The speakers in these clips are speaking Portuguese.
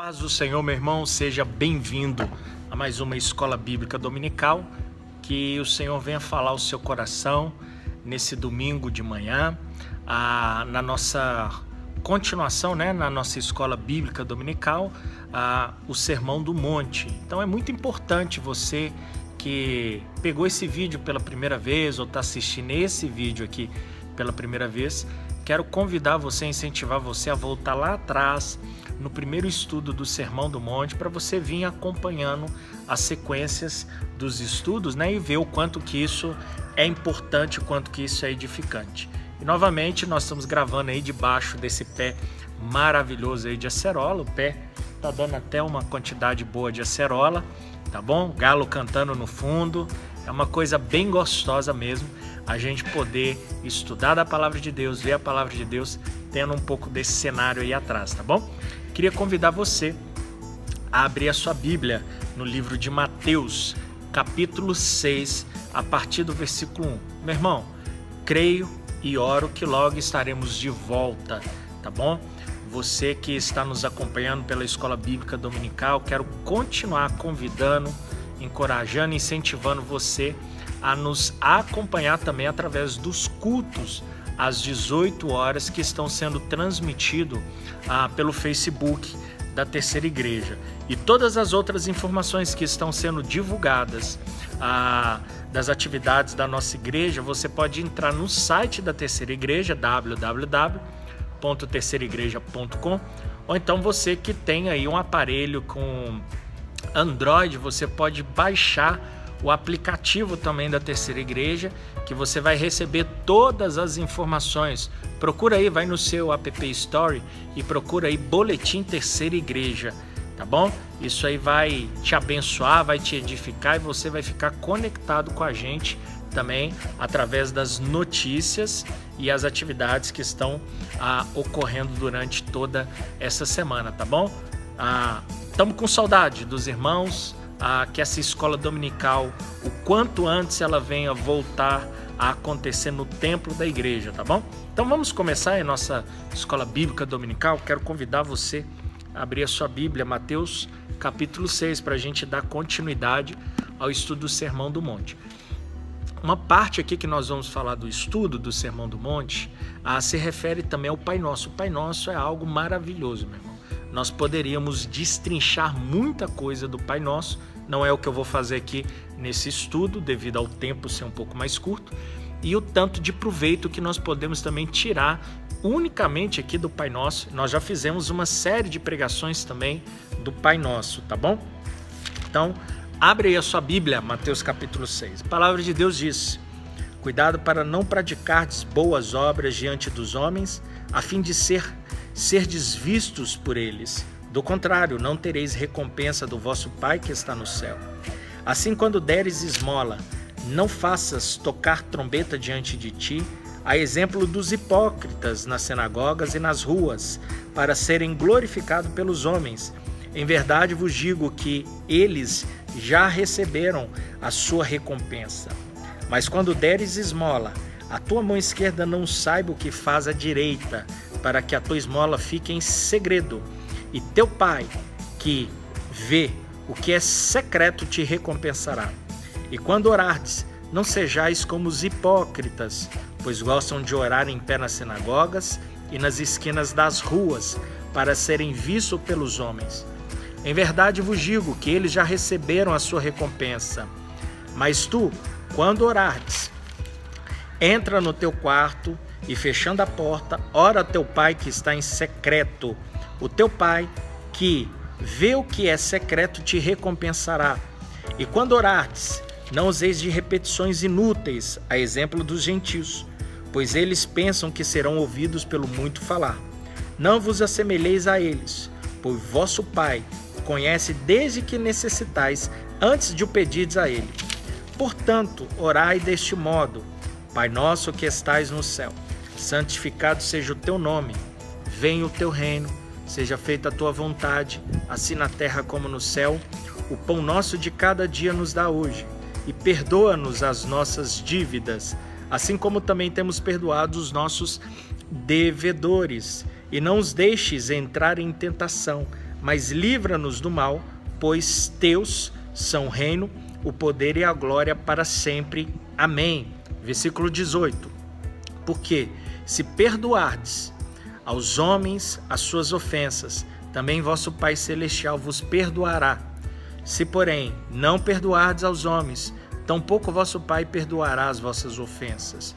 Paz do Senhor, meu irmão, seja bem-vindo a mais uma Escola Bíblica Dominical. Que o Senhor venha falar ao seu coração nesse domingo de manhã, na nossa continuação, na nossa Escola Bíblica Dominical, o Sermão do Monte. Então é muito importante você que pegou esse vídeo pela primeira vez ou está assistindo esse vídeo aqui pela primeira vez, quero convidar você, incentivar você a voltar lá atrás no primeiro estudo do Sermão do Monte para você vir acompanhando as sequências dos estudos, e ver o quanto que isso é importante, o quanto que isso é edificante. E novamente nós estamos gravando aí debaixo desse pé maravilhoso aí de acerola. O pé tá dando até uma quantidade boa de acerola, tá bom? Galo cantando no fundo, é uma coisa bem gostosa mesmo a gente poder estudar da palavra de Deus, ver a palavra de Deus, tendo um pouco desse cenário aí atrás, tá bom? Queria convidar você a abrir a sua Bíblia no livro de Mateus, capítulo 6, a partir do versículo 1. Meu irmão, creio e oro que logo estaremos de volta, tá bom? Você que está nos acompanhando pela Escola Bíblica Dominical, quero continuar convidando, encorajando, incentivando você a nos acompanhar também através dos cultos às 18 horas que estão sendo transmitidos pelo Facebook da Terceira Igreja. E todas as outras informações que estão sendo divulgadas das atividades da nossa igreja, você pode entrar no site da Terceira Igreja, www.terceiraigreja.com, ou então você que tem aí um aparelho com Android, você pode baixar o aplicativo também da Terceira Igreja, que você vai receber todas as informações. Procura aí, vai no seu App Store e procura aí Boletim Terceira Igreja, tá bom? Isso aí vai te abençoar, vai te edificar e você vai ficar conectado com a gente também através das notícias e as atividades que estão ocorrendo durante toda essa semana, tá bom? Estamos com saudade dos irmãos, que essa escola dominical, o quanto antes ela venha voltar a acontecer no templo da igreja, tá bom? Então vamos começar a nossa escola bíblica dominical. Quero convidar você a abrir a sua Bíblia, Mateus capítulo 6, para a gente dar continuidade ao estudo do Sermão do Monte. Uma parte aqui que nós vamos falar do estudo do Sermão do Monte se refere também ao Pai Nosso. O Pai Nosso é algo maravilhoso, meu irmão. Nós poderíamos destrinchar muita coisa do Pai Nosso, não é o que eu vou fazer aqui nesse estudo, devido ao tempo ser um pouco mais curto, e o tanto de proveito que nós podemos também tirar unicamente aqui do Pai Nosso. Nós já fizemos uma série de pregações também do Pai Nosso, tá bom? Então, abre aí a sua Bíblia, Mateus capítulo 6. A palavra de Deus diz: cuidado para não praticardes boas obras diante dos homens, a fim de serdes vistos por eles. Do contrário, não tereis recompensa do vosso Pai que está no céu. Assim, quando deres esmola, não faças tocar trombeta diante de ti, a exemplo dos hipócritas nas sinagogas e nas ruas, para serem glorificados pelos homens. Em verdade vos digo que eles já receberam a sua recompensa. Mas quando deres esmola, a tua mão esquerda não saiba o que faz a direita, para que a tua esmola fique em segredo. E teu Pai, que vê o que é secreto, te recompensará. E quando orardes, não sejais como os hipócritas, pois gostam de orar em pé nas sinagogas e nas esquinas das ruas, para serem vistos pelos homens. Em verdade vos digo que eles já receberam a sua recompensa. Mas tu, quando orardes, entra no teu quarto e, fechando a porta, ora a teu Pai que está em secreto. O teu Pai, que vê o que é secreto, te recompensará. E quando orardes, não useis de repetições inúteis, a exemplo dos gentios, pois eles pensam que serão ouvidos pelo muito falar. Não vos assemelheis a eles, pois vosso Pai conhece desde que necessitais, antes de o pedirdes a ele. Portanto, orai deste modo: Pai nosso que estais no céu, santificado seja o teu nome, venha o teu reino, seja feita a tua vontade, assim na terra como no céu. O pão nosso de cada dia nos dá hoje, e perdoa-nos as nossas dívidas, assim como também temos perdoado os nossos devedores. E não os deixes entrar em tentação, mas livra-nos do mal, pois teus são o reino, o poder e a glória para sempre. Amém. Versículo 18. Porque se perdoardes aos homens as suas ofensas, também vosso Pai Celestial vos perdoará. Se, porém, não perdoardes aos homens, tampouco vosso Pai perdoará as vossas ofensas.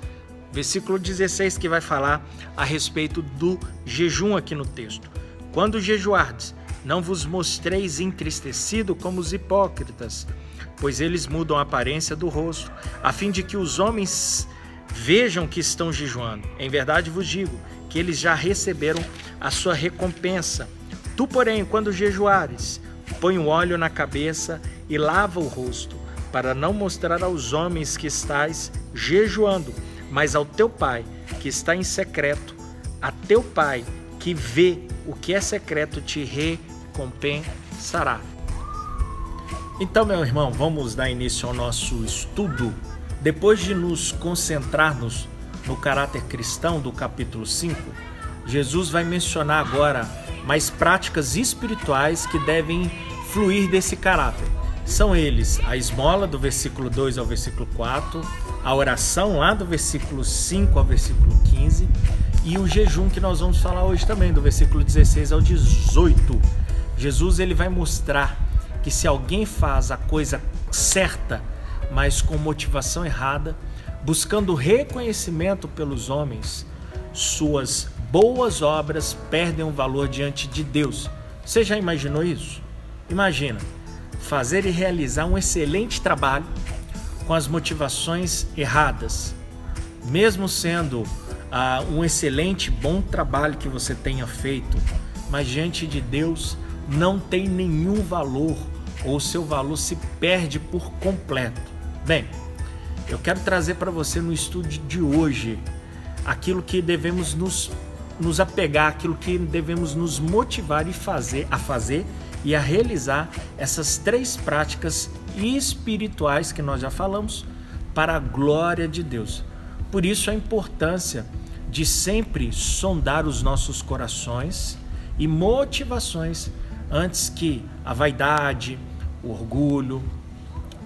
Versículo 16, que vai falar a respeito do jejum aqui no texto. Quando jejuardes, não vos mostreis entristecido como os hipócritas, pois eles mudam a aparência do rosto, a fim de que os homens vejam que estão jejuando. Em verdade vos digo que eles já receberam a sua recompensa. Tu, porém, quando jejuares, põe o óleo na cabeça e lava o rosto, para não mostrar aos homens que estás jejuando, mas ao teu Pai que está em secreto. A teu Pai que vê o que é secreto te recompensará. Então, meu irmão, vamos dar início ao nosso estudo. Depois de nos concentrarmos no caráter cristão do capítulo 5, Jesus vai mencionar agora mais práticas espirituais que devem fluir desse caráter. São eles a esmola, do versículo 2 ao versículo 4, a oração, lá do versículo 5 ao versículo 15, e o jejum, que nós vamos falar hoje também, do versículo 16 ao 18. Jesus ele vai mostrar que se alguém faz a coisa certa, mas com motivação errada, buscando reconhecimento pelos homens, suas boas obras perdem o valor diante de Deus. Você já imaginou isso? Imagina, fazer e realizar um excelente trabalho com as motivações erradas, mesmo sendo um excelente, bom trabalho que você tenha feito, mas diante de Deus não tem nenhum valor, ou seu valor se perde por completo. Bem, eu quero trazer para você no estudo de hoje aquilo que devemos nos apegar, aquilo que devemos nos motivar a fazer e a realizar essas 3 práticas espirituais que nós já falamos para a glória de Deus. Por isso a importância de sempre sondar os nossos corações e motivações antes que a vaidade, o orgulho,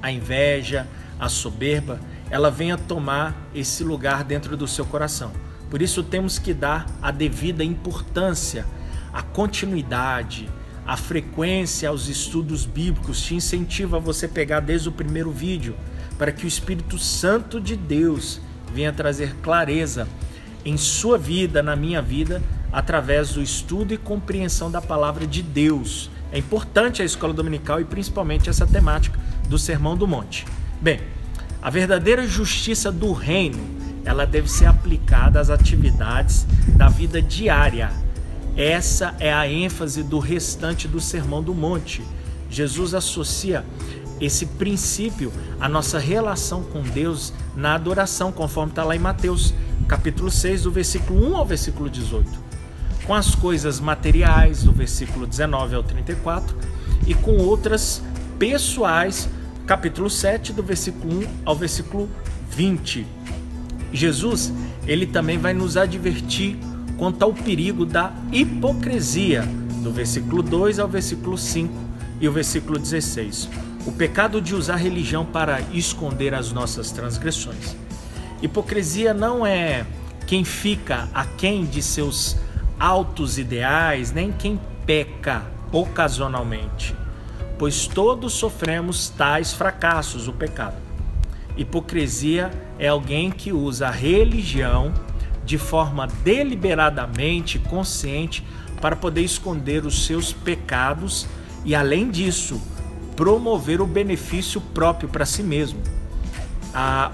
a inveja, a soberba, ela venha tomar esse lugar dentro do seu coração. Por isso temos que dar a devida importância, a continuidade, a frequência aos estudos bíblicos. Te incentiva a você pegar desde o primeiro vídeo, para que o Espírito Santo de Deus venha trazer clareza em sua vida, na minha vida, através do estudo e compreensão da palavra de Deus. É importante a escola dominical e principalmente essa temática do Sermão do Monte. Bem, a verdadeira justiça do reino, ela deve ser aplicada às atividades da vida diária. Essa é a ênfase do restante do Sermão do Monte. Jesus associa esse princípio à nossa relação com Deus na adoração, conforme está lá em Mateus, capítulo 6, do versículo 1 ao versículo 18. Com as coisas materiais, do versículo 19 ao 34, e com outras pessoais, capítulo 7, do versículo 1 ao versículo 20. Jesus, ele também vai nos advertir quanto ao perigo da hipocrisia, do versículo 2 ao versículo 5 e o versículo 16. O pecado de usar religião para esconder as nossas transgressões. Hipocrisia não é quem fica aquém de seus altos ideais, nem quem peca ocasionalmente, pois todos sofremos tais fracassos, o pecado. Hipocrisia é alguém que usa a religião de forma deliberadamente consciente para poder esconder os seus pecados e, além disso, promover o benefício próprio para si mesmo.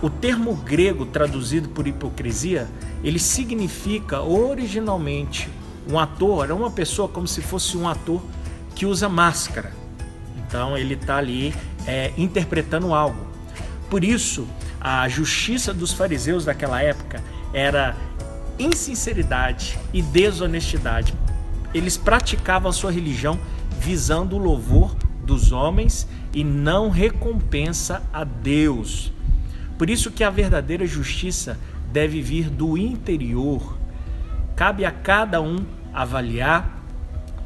O termo grego traduzido por hipocrisia, ele significa originalmente um ator, era uma pessoa como se fosse um ator que usa máscara. Então ele está ali interpretando algo. Por isso, a justiça dos fariseus daquela época era insinceridade e desonestidade. Eles praticavam a sua religião visando o louvor dos homens e não recompensa a Deus. Por isso que a verdadeira justiça deve vir do interior. Cabe a cada um avaliar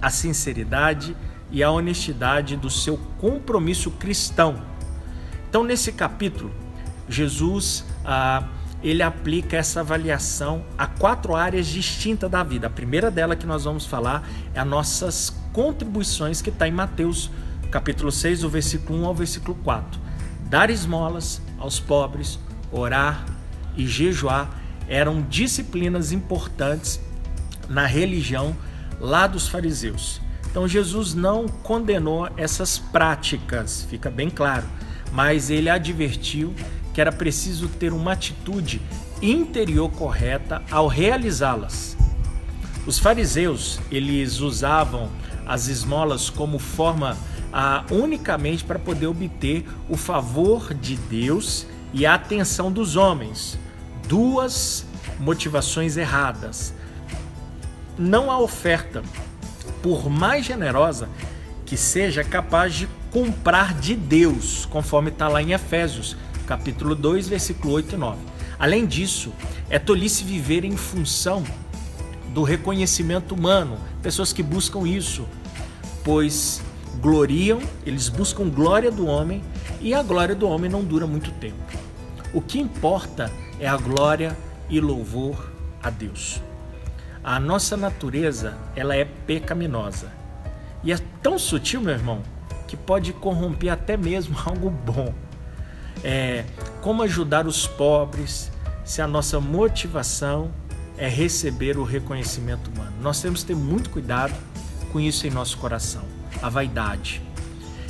a sinceridade, e a honestidade do seu compromisso cristão. Então, nesse capítulo, Jesus ele aplica essa avaliação a 4 áreas distintas da vida. A primeira dela que nós vamos falar é as nossas contribuições, que está em Mateus, capítulo 6, do versículo 1 ao versículo 4. Dar esmolas aos pobres, orar e jejuar eram disciplinas importantes na religião lá dos fariseus. Então Jesus não condenou essas práticas, fica bem claro, mas ele advertiu que era preciso ter uma atitude interior correta ao realizá-las. Os fariseus, eles usavam as esmolas como forma unicamente para poder obter o favor de Deus e a atenção dos homens. 2 motivações erradas. Não há oferta, por mais generosa que seja, capaz de comprar de Deus, conforme está lá em Efésios, capítulo 2, versículo 8 e 9. Além disso, é tolice viver em função do reconhecimento humano, pessoas que buscam isso, pois gloriam, eles buscam glória do homem, e a glória do homem não dura muito tempo. O que importa é a glória e louvor a Deus. A nossa natureza, ela é pecaminosa. E é tão sutil, meu irmão, que pode corromper até mesmo algo bom. Como ajudar os pobres se a nossa motivação é receber o reconhecimento humano? Nós temos que ter muito cuidado com isso em nosso coração, a vaidade.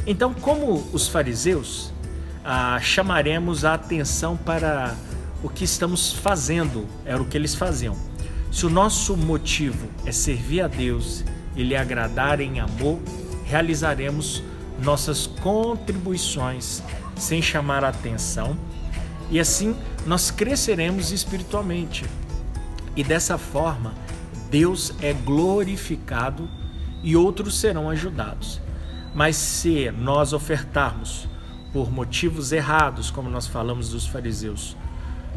Então, como os fariseus, chamaremos a atenção para o que estamos fazendo, era o que eles faziam. Se o nosso motivo é servir a Deus e lhe agradar em amor, realizaremos nossas contribuições sem chamar a atenção, e assim nós cresceremos espiritualmente. E dessa forma, Deus é glorificado e outros serão ajudados. Mas se nós ofertarmos por motivos errados, como nós falamos dos fariseus,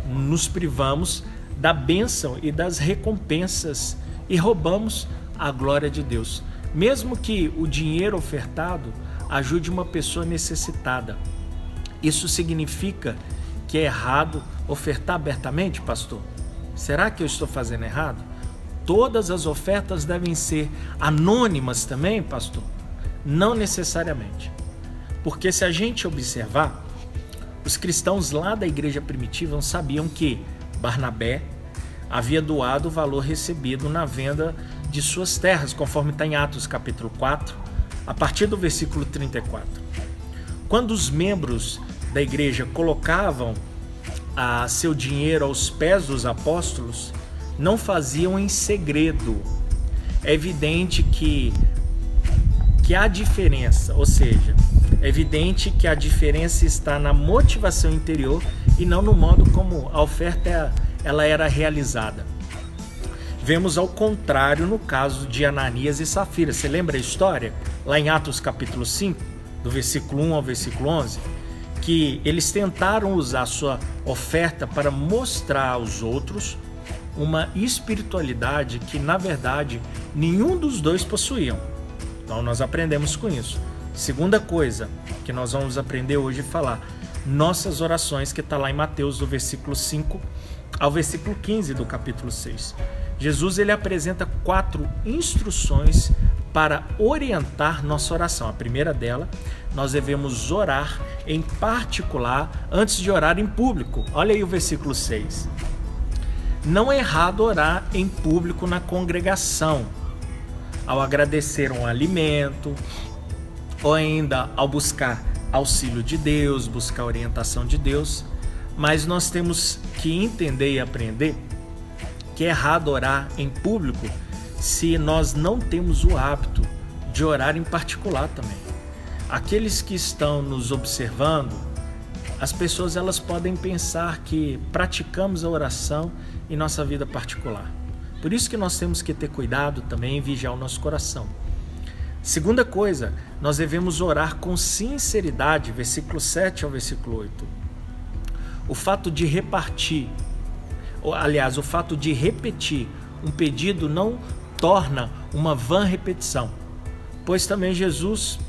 nos privamos da bênção e das recompensas e roubamos a glória de Deus. Mesmo que o dinheiro ofertado ajude uma pessoa necessitada, isso significa que é errado ofertar abertamente, pastor? Será que eu estou fazendo errado? Todas as ofertas devem ser anônimas também, pastor? Não necessariamente. Porque se a gente observar, os cristãos lá da igreja primitiva sabiam que Barnabé havia doado o valor recebido na venda de suas terras, conforme está em Atos capítulo 4, a partir do versículo 34. Quando os membros da igreja colocavam seu dinheiro aos pés dos apóstolos, não faziam em segredo. É evidente que há diferença, ou seja, é evidente que a diferença está na motivação interior e não no modo como a oferta ela era realizada. Vemos ao contrário no caso de Ananias e Safira. Você lembra a história? Lá em Atos capítulo 5, do versículo 1 ao versículo 11, que eles tentaram usar sua oferta para mostrar aos outros uma espiritualidade que, na verdade, nenhum dos dois possuíam. Então, nós aprendemos com isso. Segunda coisa que nós vamos aprender hoje é falar nossas orações, que está lá em Mateus, do versículo 5 ao versículo 15 do capítulo 6. Jesus ele apresenta 4 instruções para orientar nossa oração. A primeira dela, nós devemos orar em particular antes de orar em público. Olha aí o versículo 6. Não é errado orar em público na congregação, ao agradecer um alimento, ou ainda ao buscar auxílio de Deus, buscar orientação de Deus, mas nós temos que entender e aprender que é errado orar em público se nós não temos o hábito de orar em particular também. Aqueles que estão nos observando, as pessoas elas podem pensar que praticamos a oração em nossa vida particular. Por isso que nós temos que ter cuidado também em vigiar o nosso coração. Segunda coisa, nós devemos orar com sinceridade, versículo 7 ao versículo 8. O fato de repetir um pedido não torna uma vã repetição. Pois também Jesus,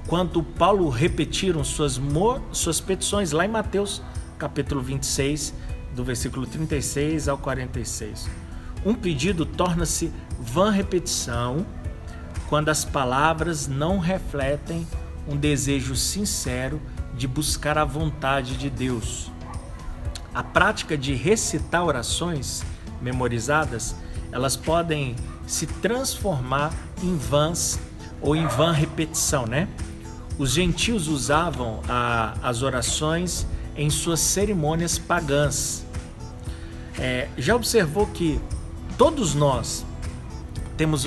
quando Paulo repetiram suas petições lá em Mateus capítulo 26, do versículo 36 ao 46. Um pedido torna-se vã repetição quando as palavras não refletem um desejo sincero de buscar a vontade de Deus. A prática de recitar orações memorizadas, elas podem se transformar em vãs ou em vã repetição, né? Os gentios usavam as orações em suas cerimônias pagãs. Já observou que todos nós temos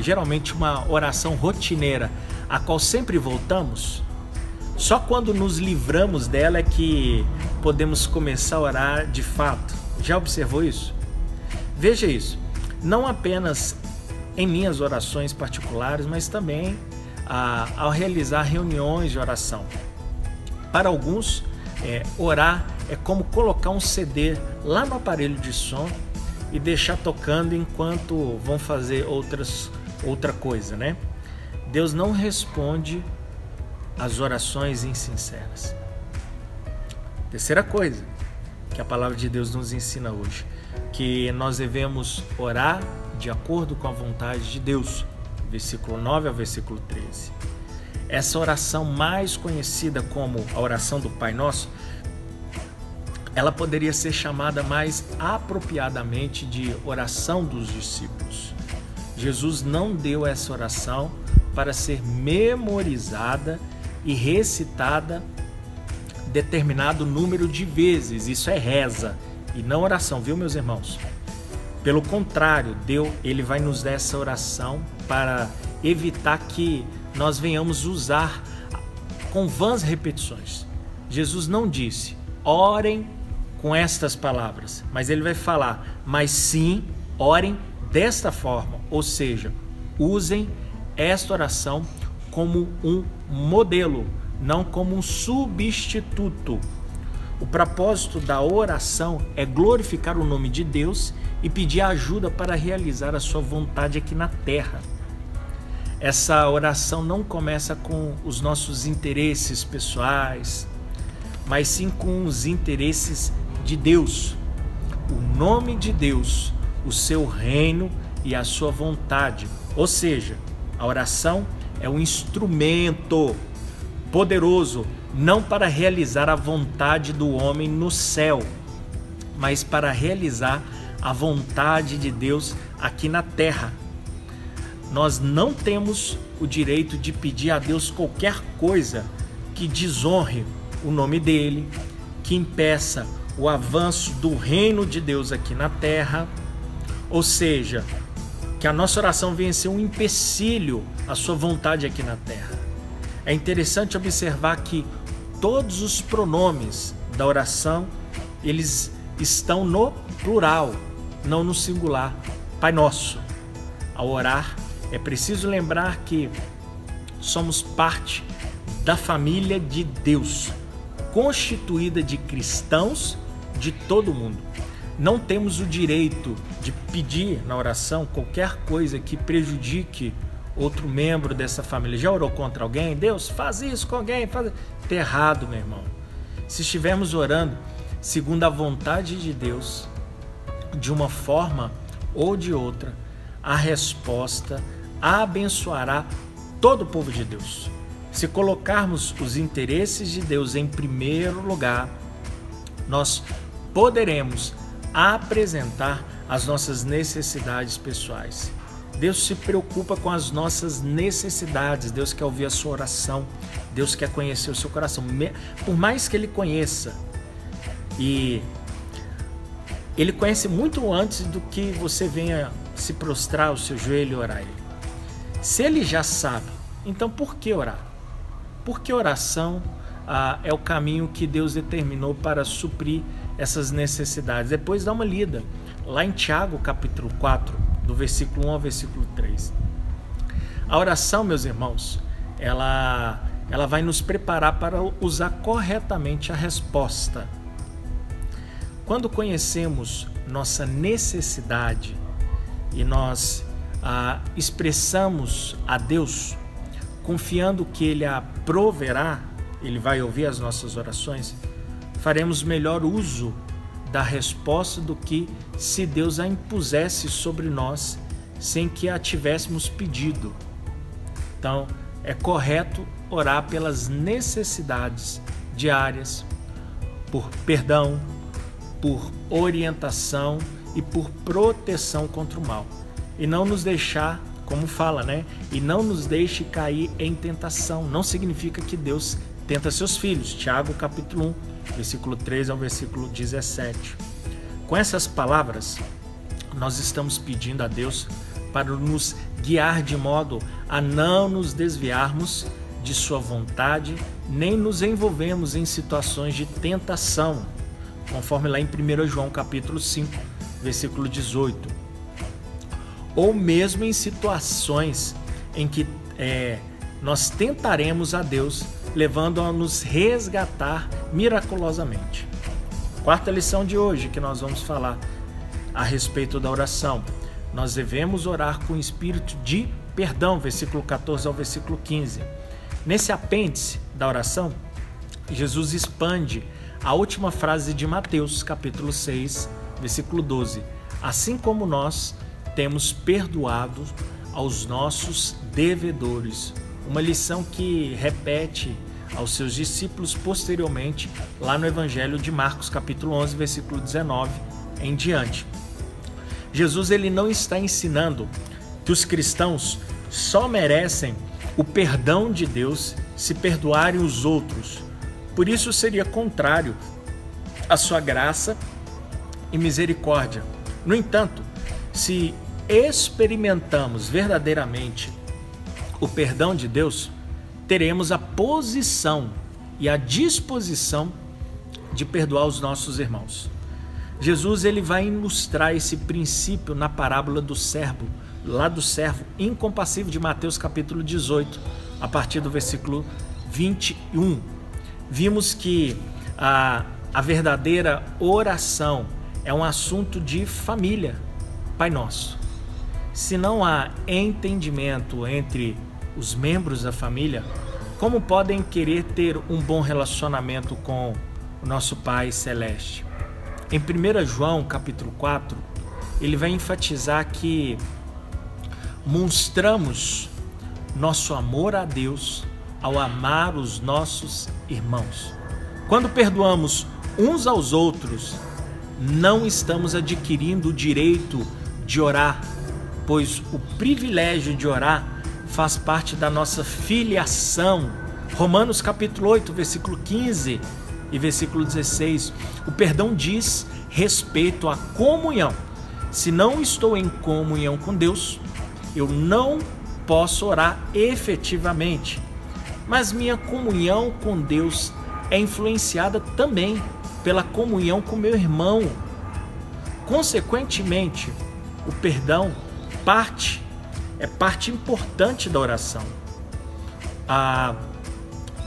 geralmente uma oração rotineira, a qual sempre voltamos? Só quando nos livramos dela é que podemos começar a orar de fato. Já observou isso? Veja isso, não apenas em minhas orações particulares, mas também ao realizar reuniões de oração. Para alguns, orar é como colocar um CD lá no aparelho de som e deixar tocando enquanto vão fazer outra coisa, né? Deus não responde às orações insinceras. Terceira coisa que a palavra de Deus nos ensina hoje, que nós devemos orar de acordo com a vontade de Deus, versículo 9 ao versículo 13. Essa oração mais conhecida como a oração do Pai Nosso, ela poderia ser chamada mais apropriadamente de oração dos discípulos. Jesus não deu essa oração para ser memorizada e recitada determinado número de vezes. Isso é reza e não oração, viu, meus irmãos? Pelo contrário, Ele vai nos dar essa oração para evitar que nós venhamos usar com vãs repetições. Jesus não disse, orem com estas palavras, mas Ele vai falar, mas sim, orem desta forma, ou seja, usem esta oração como um modelo, não como um substituto. O propósito da oração é glorificar o nome de Deus e pedir ajuda para realizar a sua vontade aqui na terra. Essa oração não começa com os nossos interesses pessoais, mas sim com os interesses de Deus, o nome de Deus, o seu reino e a sua vontade. Ou seja, a oração é um instrumento poderoso, não para realizar a vontade do homem no céu, mas para realizar a vontade de Deus aqui na terra. Nós não temos o direito de pedir a Deus qualquer coisa que desonre o nome dele, que impeça o avanço do reino de Deus aqui na terra, ou seja, que a nossa oração venha a ser um empecilho à sua vontade aqui na terra. É interessante observar que todos os pronomes da oração, eles estão no plural, não no singular. Pai Nosso. Ao orar, é preciso lembrar que somos parte da família de Deus, constituída de cristãos de todo mundo. Não temos o direito de pedir na oração qualquer coisa que prejudique outro membro dessa família. Já orou contra alguém? Deus, faz isso com alguém. Está errado, meu irmão. Se estivermos orando segundo a vontade de Deus, de uma forma ou de outra, a resposta abençoará todo o povo de Deus. Se colocarmos os interesses de Deus em primeiro lugar, nós poderemos apresentar as nossas necessidades pessoais. Deus se preocupa com as nossas necessidades. Deus quer ouvir a sua oração. Deus quer conhecer o seu coração. Por mais que Ele conheça, e Ele conhece muito antes do que você venha se prostrar ao seu joelho e orar a Ele. Se Ele já sabe, então por que orar? Porque oração é o caminho que Deus determinou para suprir essas necessidades. Depois dá uma lida lá em Tiago capítulo 4, do versículo 1 ao versículo 3. A oração, meus irmãos, ela vai nos preparar para usar corretamente a resposta. Quando conhecemos nossa necessidade e nós expressamos a Deus confiando que Ele a proverá, Ele vai ouvir as nossas orações, faremos melhor uso da resposta do que se Deus a impusesse sobre nós sem que a tivéssemos pedido. Então, é correto orar pelas necessidades diárias, por perdão, por orientação e por proteção contra o mal. E não nos deixar, como fala, né? E não nos deixe cair em tentação. Não significa que Deus tenta seus filhos. Tiago capítulo 1, versículo 13 ao versículo 17. Com essas palavras, nós estamos pedindo a Deus para nos guiar de modo a não nos desviarmos de sua vontade, nem nos envolvemos em situações de tentação, conforme lá em 1 João capítulo 5, versículo 18. Ou mesmo em situações em que nós tentaremos a Deus, levando a nos resgatar miraculosamente. Quarta lição de hoje que nós vamos falar a respeito da oração. Nós devemos orar com espírito de perdão, versículo 14 ao versículo 15. Nesse apêndice da oração, Jesus expande a última frase de Mateus, capítulo 6, versículo 12. Assim como nós temos perdoado aos nossos devedores. Uma lição que repete aos seus discípulos posteriormente lá no Evangelho de Marcos, capítulo 11, versículo 19 em diante. Jesus ele não está ensinando que os cristãos só merecem o perdão de Deus se perdoarem os outros. Por isso seria contrário à sua graça e misericórdia. No entanto, se experimentamos verdadeiramente o perdão de Deus, teremos a posição e a disposição de perdoar os nossos irmãos. Jesus ele vai ilustrar esse princípio na parábola do servo, lá do servo incompassível de Mateus capítulo 18, a partir do versículo 21. Vimos que a verdadeira oração é um assunto de família, Pai Nosso. Se não há entendimento entre os membros da família, como podem querer ter um bom relacionamento com o nosso Pai Celeste? Em 1 João capítulo 4, ele vai enfatizar que mostramos nosso amor a Deus ao amar os nossos irmãos. Quando perdoamos uns aos outros, não estamos adquirindo o direito de orar, pois o privilégio de orar faz parte da nossa filiação. Romanos capítulo 8, versículo 15 e versículo 16. O perdão diz respeito à comunhão. Se não estou em comunhão com Deus, eu não posso orar efetivamente. Mas minha comunhão com Deus é influenciada também pela comunhão com meu irmão. Consequentemente, o perdão é parte importante da oração.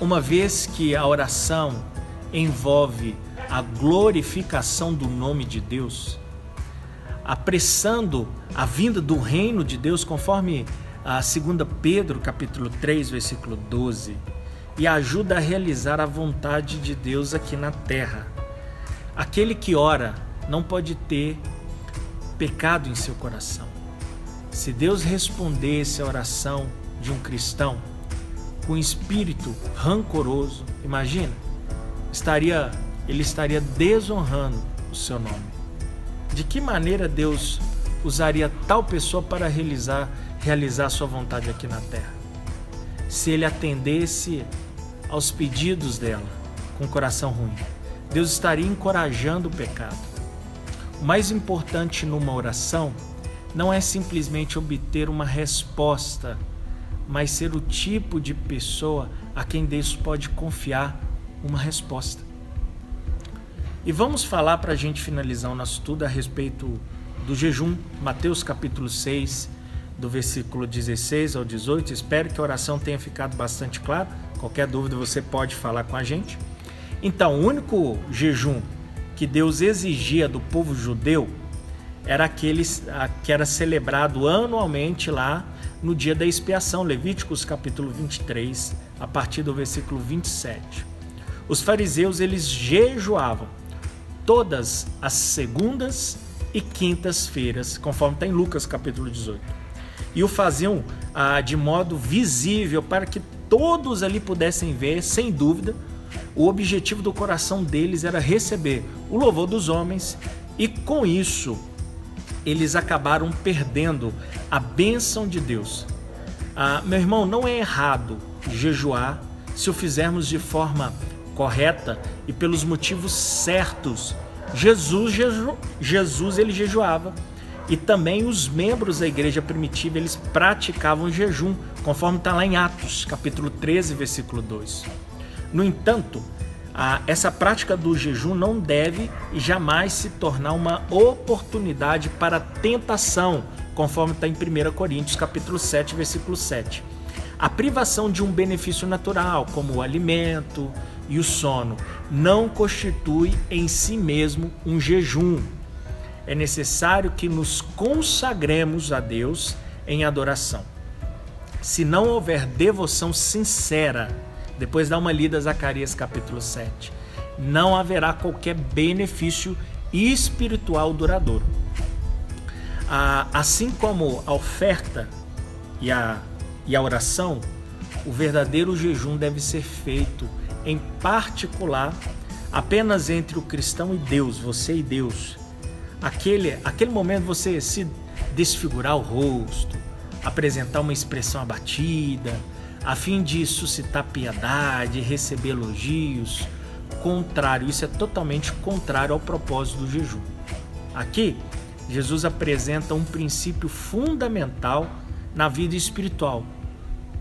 Uma vez que a oração envolve a glorificação do nome de Deus, apressando a vinda do reino de Deus, conforme a 2 Pedro capítulo 3, versículo 12, e ajuda a realizar a vontade de Deus aqui na terra. Aquele que ora não pode ter pecado em seu coração. Se Deus respondesse a oração de um cristão com espírito rancoroso, imagina, ele estaria desonrando o seu nome. De que maneira Deus usaria tal pessoa para realizar sua vontade aqui na terra? Se ele atendesse aos pedidos dela com o coração ruim, Deus estaria encorajando o pecado. O mais importante numa oração não é simplesmente obter uma resposta, mas ser o tipo de pessoa a quem Deus pode confiar uma resposta. E vamos falar, para a gente finalizar o nosso estudo, a respeito do jejum. Mateus capítulo 6, do versículo 16 ao 18. Espero que a oração tenha ficado bastante clara. Qualquer dúvida você pode falar com a gente. Então, o único jejum que Deus exigia do povo judeu era aquele que era celebrado anualmente lá no dia da expiação, Levíticos capítulo 23, a partir do versículo 27. Os fariseus, eles jejuavam todas as segundas e quintas-feiras, conforme está em Lucas capítulo 18. E o faziam de modo visível para que todos ali pudessem ver, sem dúvida. O objetivo do coração deles era receber o louvor dos homens, e com isso eles acabaram perdendo a bênção de Deus. Meu irmão, não é errado jejuar se o fizermos de forma correta e pelos motivos certos. Jesus ele jejuava, e também os membros da igreja primitiva, eles praticavam jejum, conforme está lá em Atos, capítulo 13, versículo 2. No entanto, essa prática do jejum não deve e jamais se tornar uma oportunidade para tentação, conforme está em 1 Coríntios, capítulo 7, versículo 7. A privação de um benefício natural, como o alimento e o sono, não constitui em si mesmo um jejum. É necessário que nos consagremos a Deus em adoração. Se não houver devoção sincera, depois dá uma lida a Zacarias capítulo 7, não haverá qualquer benefício espiritual duradouro. Assim como a oferta e a oração, o verdadeiro jejum deve ser feito em particular apenas entre o cristão e Deus, você e Deus. Aquele momento você se desfigurar o rosto, apresentar uma expressão abatida, a fim de suscitar piedade, receber elogios. Contrário, isso é totalmente contrário ao propósito do jejum. Aqui, Jesus apresenta um princípio fundamental na vida espiritual.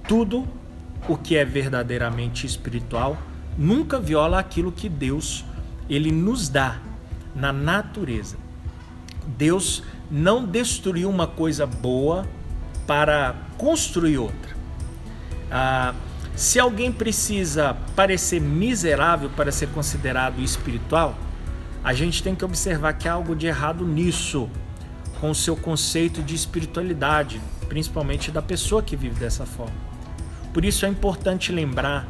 Tudo o que é verdadeiramente espiritual nunca viola aquilo que Deus ele nos dá na natureza. Deus não destruiu uma coisa boa para construir outra. Se alguém precisa parecer miserável para ser considerado espiritual, a gente tem que observar que há algo de errado nisso, com o seu conceito de espiritualidade, principalmente da pessoa que vive dessa forma. Por isso é importante lembrar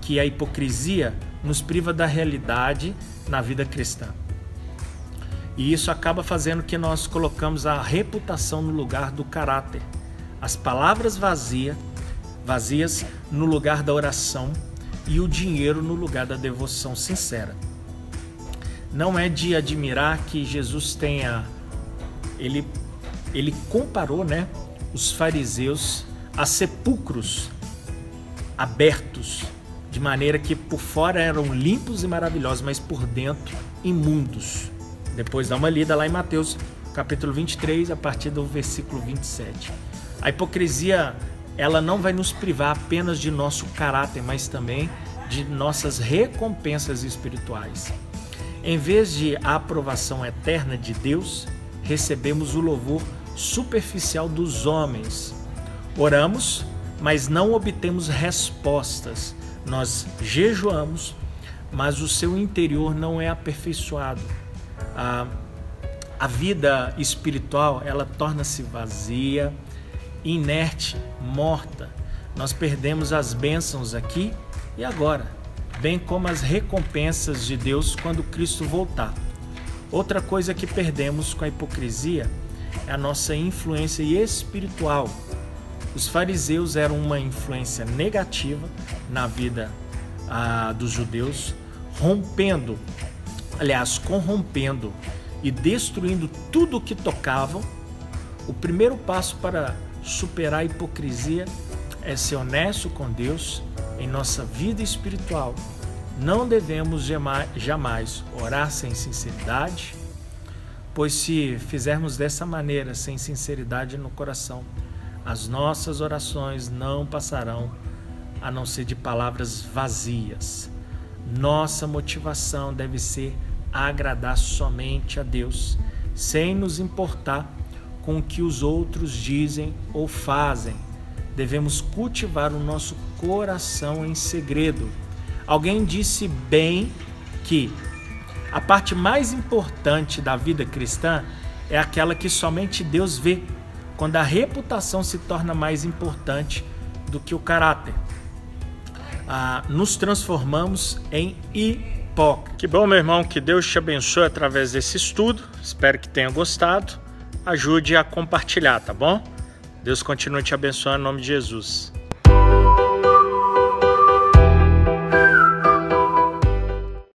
que a hipocrisia nos priva da realidade na vida cristã. E isso acaba fazendo que nós colocamos a reputação no lugar do caráter, as palavras vazias no lugar da oração e o dinheiro no lugar da devoção sincera. Não é de admirar que Jesus ele comparou, os fariseus a sepulcros abertos, de maneira que por fora eram limpos e maravilhosos, mas por dentro imundos. Depois dá uma lida lá em Mateus, capítulo 23, a partir do versículo 27. A hipocrisia, ela não vai nos privar apenas de nosso caráter, mas também de nossas recompensas espirituais. Em vez de a aprovação eterna de Deus, recebemos o louvor superficial dos homens. Oramos, mas não obtemos respostas. Nós jejuamos, mas o seu interior não é aperfeiçoado. A vida espiritual, ela torna-se vazia, inerte, morta. Nós perdemos as bênçãos aqui e agora, bem como as recompensas de Deus quando Cristo voltar. Outra coisa que perdemos com a hipocrisia é a nossa influência espiritual. Os fariseus eram uma influência negativa na vida dos judeus, corrompendo e destruindo tudo o que tocavam. O primeiro passo para superar a hipocrisia é ser honesto com Deus em nossa vida espiritual. Não devemos jamais orar sem sinceridade, pois se fizermos dessa maneira, sem sinceridade no coração, as nossas orações não passarão a não ser de palavras vazias. Nossa motivação deve ser agradar somente a Deus, sem nos importar com o que os outros dizem ou fazem. Devemos cultivar o nosso coração em segredo. Alguém disse bem que a parte mais importante da vida cristã é aquela que somente Deus vê, quando a reputação se torna mais importante do que o caráter. Nos transformamos em hipócritas. Que bom, meu irmão, que Deus te abençoe através desse estudo. Espero que tenha gostado. Ajude a compartilhar, tá bom? Deus continue te abençoando em nome de Jesus.